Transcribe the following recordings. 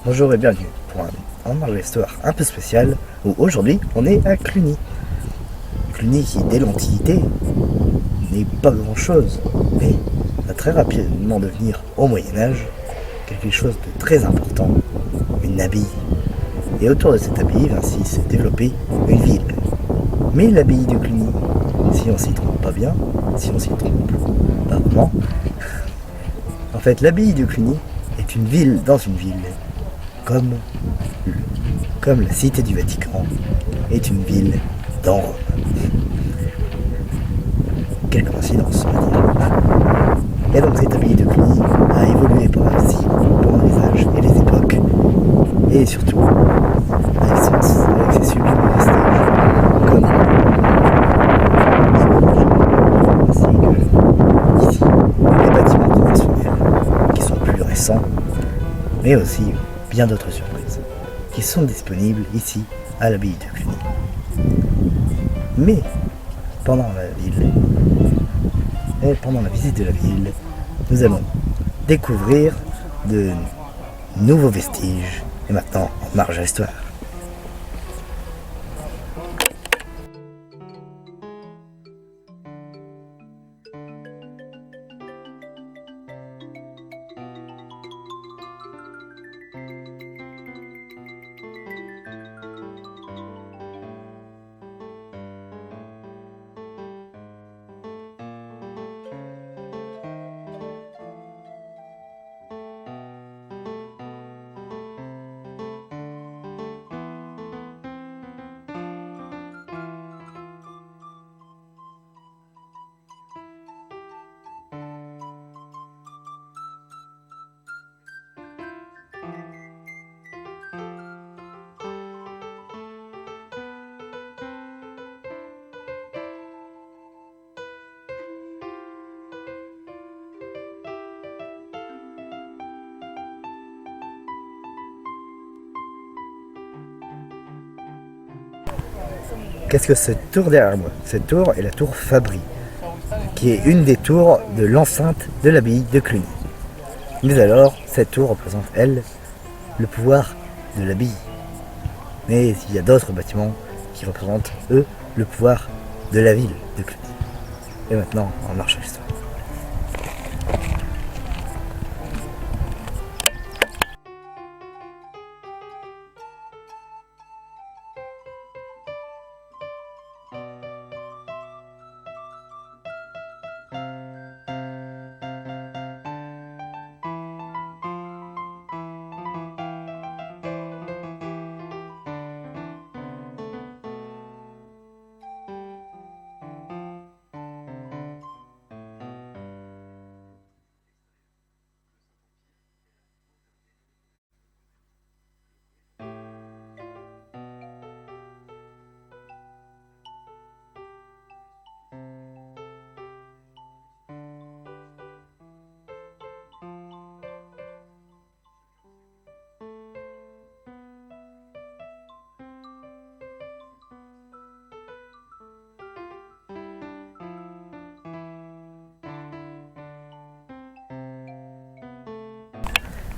Bonjour et bienvenue pour un enregistreur un peu spécial où aujourd'hui on est à Cluny. Cluny qui dès l'Antiquité n'est pas grand chose, mais va très rapidement devenir au Moyen-Âge quelque chose de très important, une abbaye. Et autour de cette abbaye va ainsi se développer une ville. Mais l'abbaye de Cluny, si on s'y trompe pas bien, si on s'y trompe pas vraiment, en fait l'abbaye de Cluny est une ville dans une ville, comme la cité du Vatican est une ville dans Rome. Quelle coïncidence, on va dire. Et donc cette abbaye de Cluny a évolué pendant les âges et les époques, et surtout avec ses sublimes vestiges, comme ici, les bâtiments conventionnels qui sont plus récents, mais aussi bien d'autres surprises qui sont disponibles ici à l'abbaye de Cluny. Mais pendant la visite de la ville, nous allons découvrir de nouveaux vestiges. Et maintenant, on marche à l'histoire. Qu'est-ce que cette tour derrière moi? Cette tour est la tour Fabry, qui est une des tours de l'enceinte de l'abbaye de Cluny. Mais alors, cette tour représente, elle, le pouvoir de l'abbaye. Mais il y a d'autres bâtiments qui représentent, eux, le pouvoir de la ville de Cluny. Et maintenant, on marche à l'histoire.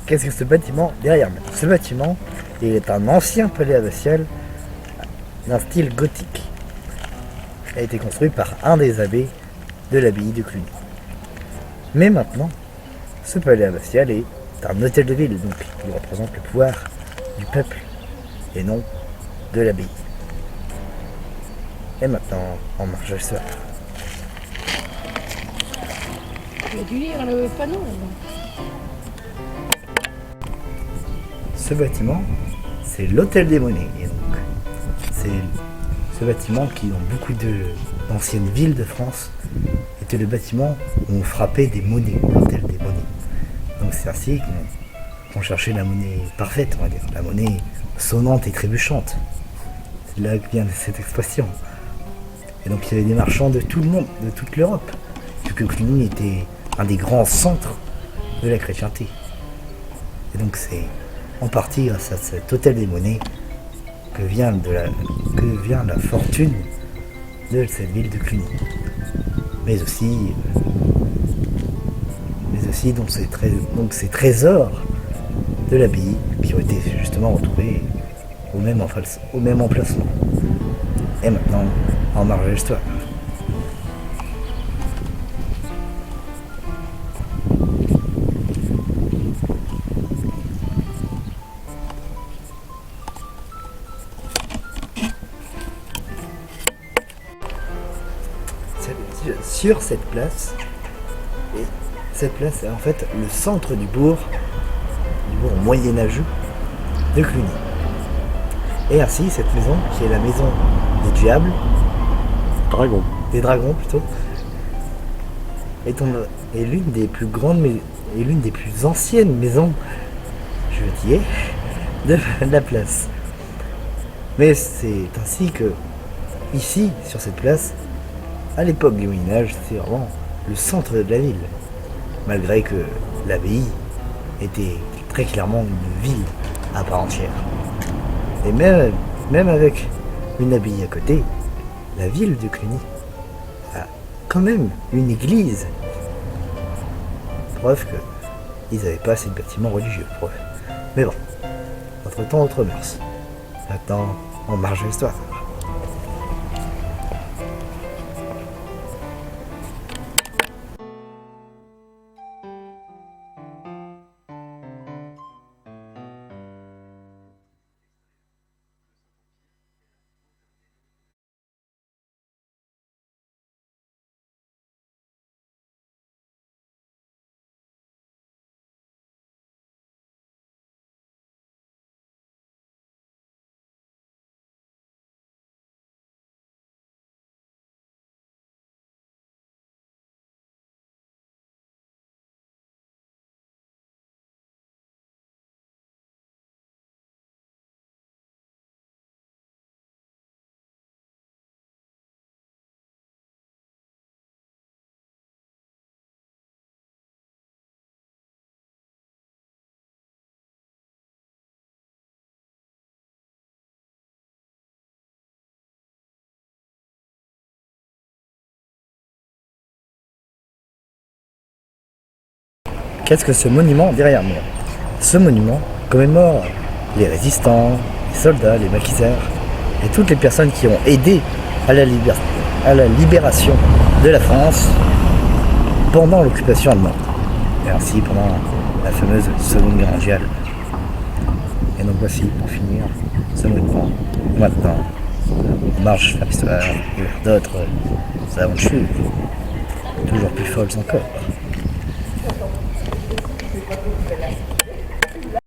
Qu'est-ce que ce bâtiment derrière moi? Ce bâtiment, il est un ancien palais abbatial d'un style gothique. Il a été construit par un des abbés de l'abbaye de Cluny. Mais maintenant, ce palais abbatial est un hôtel de ville, donc il représente le pouvoir du peuple et non de l'abbaye. Et maintenant, on marche à l'histoire. J'ai dû lire le panneau là-bas. Ce bâtiment, c'est l'hôtel des monnaies. Et donc, c'est ce bâtiment qui, dans beaucoup d'anciennes villes de France, était le bâtiment où on frappait des monnaies, l'hôtel des monnaies. Donc c'est ainsi qu'on cherchait la monnaie parfaite, on va dire, la monnaie sonnante et trébuchante. C'est là que vient cette expression. Et donc il y avait des marchands de tout le monde, de toute l'Europe, puisque Cluny était un des grands centres de la chrétienté. Et donc c'est en partie grâce à cet hôtel des monnaies que vient la fortune de cette ville de Cluny. Mais aussi donc ces trésors de l'abbaye qui ont été justement retrouvés au même emplacement. Et maintenant, en marge de l'histoire. Sur cette place, et cette place est en fait le centre du bourg moyenâgeux de Cluny. Et ainsi, cette maison, qui est la maison des diables, des dragons plutôt, est l'une des plus grandes et l'une des plus anciennes maisons, je dirais, de la place. Mais c'est ainsi que, ici, sur cette place, à l'époque du Moyen-Âge, c'était vraiment le centre de la ville. Malgré que l'abbaye était très clairement une ville à part entière. Et même avec une abbaye à côté, la ville de Cluny a quand même une église. Preuve qu'ils n'avaient pas assez de bâtiments religieux pour eux. Mais bon, autre temps, autre mœurs. Maintenant, on marche de l'histoire. Qu'est-ce que ce monument derrière moi? Ce monument commémore les résistants, les soldats, les maquisards et toutes les personnes qui ont aidé à la libération de la France pendant l'occupation allemande. Et ainsi pendant la fameuse Seconde Guerre mondiale. Et donc voici, pour finir, ce monument. Maintenant, on marche vers l'histoire et vers d'autres aventures, toujours plus folles encore.